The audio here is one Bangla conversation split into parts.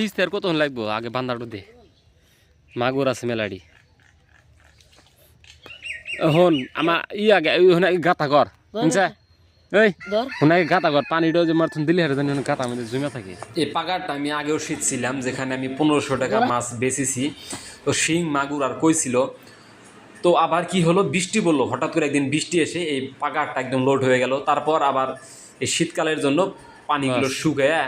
ইস্তার কতক্ষণ লাগবো আগে বান্দাটো দে মাগুর আছে মেলাডি হন আমার আগে গাতা ঘর শুনছে এই ওনাকে গাতা ঘর পানিটাও যে মারথুন দিলে হারে জানি গাতা আমাদের জমে থাকে। এই পাগারটা আমি আগেও শিখছিলাম যেখানে আমি 1500 টাকা মাছ বেচেছি। তো শিং মাগুর আর কই ছিল। তো আবার কি হলো বৃষ্টি বললো হঠাৎ করে একদিন বৃষ্টি এসে এই পাগারটা একদম লোড হয়ে গেল। তারপর আবার এই শীতকালের জন্য পানিগুলো শুকিয়ে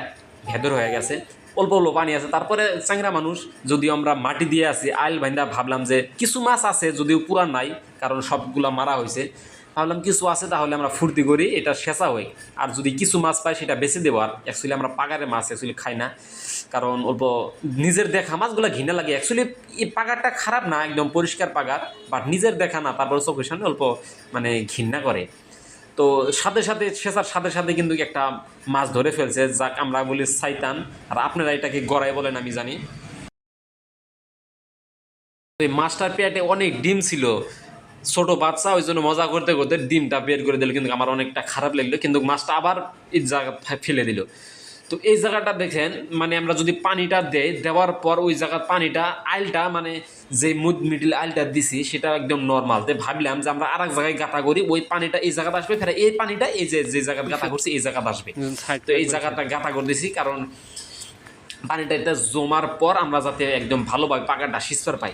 ভেদর হয়ে গেছে, অল্প অল্প পানি আছে। তারপরে চ্যাংরা মানুষ যদিও আমরা মাটি দিয়ে আছি আইল ভাইন্দা ভাবলাম যে কিছু মাছ আছে যদিও পুরা নাই কারণ সবগুলা মারা হয়েছে। ভাবলাম কিছু আছে তাহলে আমরা ফুর্তি করি এটা সেচা হই, আর যদি কিছু মাছ পাই সেটা বেছে দেবো। আর অ্যাকচুয়ালি আমরা পাগারে মাছ অ্যাকচুয়ালি খাই না কারণ অল্প নিজের দেখা মাছগুলো ঘৃণা লাগে। অ্যাকচুয়ালি এই পাগারটা খারাপ না, একদম পরিষ্কার পাগার, বাট নিজের দেখা না তারপরে চোখের সামনে অল্প মানে ঘৃণা করে। তো সাথে সাথে সেচার সাথে সাথে কিন্তু একটা মাছ ধরে ফেলছে, যাক আমরা বলি শয়তান, আর আপনারা এটাকে গড়াই বলেন আমি জানি। এই মাছটার পেটে অনেক ডিম ছিল, ছোট বাচ্চা, ওই জন্য মজা করতে করতে ডিমটা বের করে দিল, কিন্তু আমার অনেকটা খারাপ লাগলো। কিন্তু মাছটা আবার এই জায়গা ফেলে দিল। তো এই জায়গাটা দেখেন মানে আমরা যদি পানিটা দেওয়ার পর ওই জায়গার পানিটা আইলটা মানে যে মিডিল আইলটা দিছি সেটা একদম নর্মাল। তো ভাবলাম যে আমরা আর এক জায়গায় গাঁথা করি, ওই পানিটা এই জায়গাটা আসবে, ফের এই পানিটা এই যে জায়গায় গাঁথা করছি এই জায়গাটা আসবে। তো এই জায়গাটা গাঁথা করে দিছি কারণ পানিটা এটা জমার পর আমরা যাতে একদম ভালোভাবে পাকাটা সিস্পার পাই।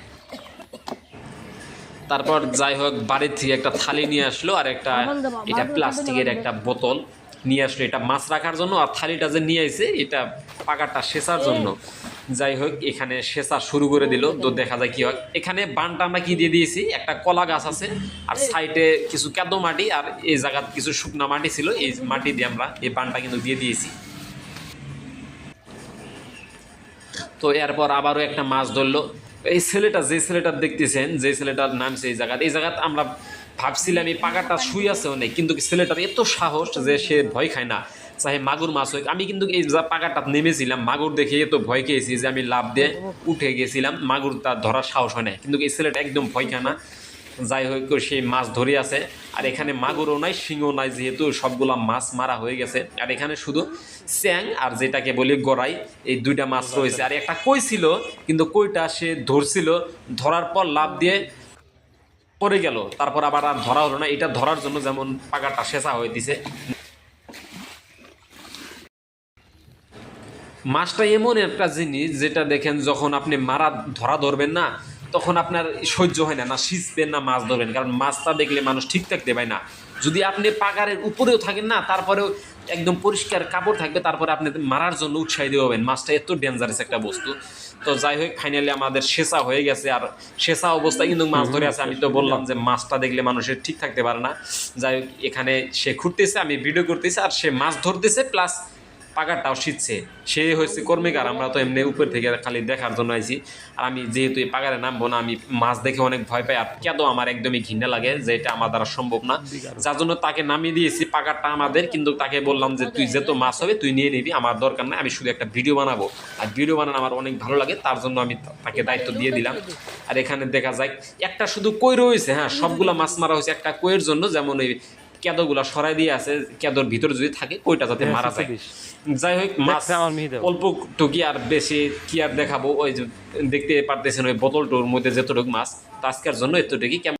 তারপর যাই হোক বাড়ির থেকে একটা থালি নিয়ে আসলো আর একটা এটা প্লাস্টিকের একটা বোতল নিয়ে আসলো, এটা মাছ রাখার জন্য। আর থালিটা যে নিয়ে আসে এটা পাকাটা সেচার জন্য। যাই হোক এখানে সেচা শুরু করে দিল। তো দেখা যায় কি হয়, এখানে বানটা আমরা কি দিয়ে দিয়েছি, একটা কলা গাছ আছে আর সাইডে কিছু কাদো মাটি আর এই জায়গা কিছু শুকনা মাটি ছিল, এই মাটি দিয়ে আমরা এই বানটা কিন্তু দিয়ে দিয়েছি। তো এরপর আবারও একটা মাছ ধরলো। এই ছেলেটা যে ছেলেটা দেখতেছেন, যে ছেলেটার নামছে এই জায়গাতে আমরা ভাবছিলাম এই পাকাটা শুই আছে অনেক, কিন্তু ছেলেটার এত সাহস যে সে ভয় খায় না, চাহে মাগুর মাছ হোক। আমি কিন্তু এই পাকাটা নেমেছিলাম মাগুর দেখে এত ভয় খেয়েছি যে আমি লাফ দিয়ে উঠে গেছিলাম, মাগুর তার ধরার সাহস হয় না, কিন্তু এই ছেলেটা একদম ভয় খায় না। যাই হোক সেই মাছ ধরে আছে। আর এখানে মাগুরও নাই শিংও নাই, যেহেতু সবগুলা মাছ মারা হয়ে গেছে। আর এখানে শুধু চ্যাং আর যেটাকে বলি গড়াই, এই দুইটা মাছ রয়েছে। আর একটা কই ছিল, কিন্তু কইটা সে ধরছিল, ধরার পর লাফ দিয়ে পড়ে গেল, তারপর আবার আর ধরা হলো না। এটা ধরার জন্য যেমন পাকাটা সেচা হয়ে দিছে। মাছটা এমন একটা জিনিস যেটা দেখেন যখন আপনি ধরা ধরবেন না তখন আপনার সহ্য হয় না, না সিঁচবেন না মাছ ধরবেন, কারণ মাছটা দেখলে মানুষ ঠিক থাকতে পারে না। যদি আপনি পাগারের উপরেও থাকেন না তারপরেও একদম পরিষ্কার কাপড় থাকবে, তারপরে আপনি মারার জন্য উৎসাহিত হবেন। মাছটা এত ডেঞ্জারাস একটা বস্তু। তো যাই হোক ফাইনালি আমাদের সেচা হয়ে গেছে, আর সেচা অবস্থায় কিন্তু মাছ ধরে আছে। আমি তো বললাম যে মাছটা দেখলে মানুষের ঠিক থাকতে পারে না। যাই হোক এখানে সে ঘুরতেছে, আমি ভিডিও করতেছি, আর সে মাছ ধরতেছে প্লাস পাগারটাও শিখছে। সে হচ্ছে কর্মীকার, আমরা তো এমনি উপর থেকে খালি দেখার জন্য আইছি। আর আমি যেহেতু এই পাগারে নামবো না, আমি মাছ দেখে অনেক ভয় পাই, আর কেদো আমার একদমই ঘৃণা লাগে, যে এটা আমার দ্বারা সম্ভব না। যার জন্য তাকে নামিয়ে দিয়েছি, পাগারটা আমাদের, কিন্তু তাকে বললাম যে তুই যেহেতু মাছ হবে তুই নিয়ে নিবি, আমার দরকার নাই, আমি শুধু একটা ভিডিও বানাবো। আর ভিডিও বানানো আমার অনেক ভালো লাগে, তার জন্য আমি তাকে দায়িত্ব দিয়ে দিলাম। আর এখানে দেখা যায় একটা শুধু কই রয়েছে, হ্যাঁ সবগুলা মাছ মারা হয়েছে একটা কইয়ের জন্য, যেমন এই কেদোগুলা সরাই দিয়ে আছে, কেদোর ভিতরে যদি থাকে কইটা যাতে মারা যায়। যাই হোক মাছ অল্প টুকি, আর বেশি কি আর দেখাবো, ওই যে দেখতে পারতেছেন ওই বোতলটোর মধ্যে যতটুকু মাছ, তো আজকের জন্য এতটুকুই।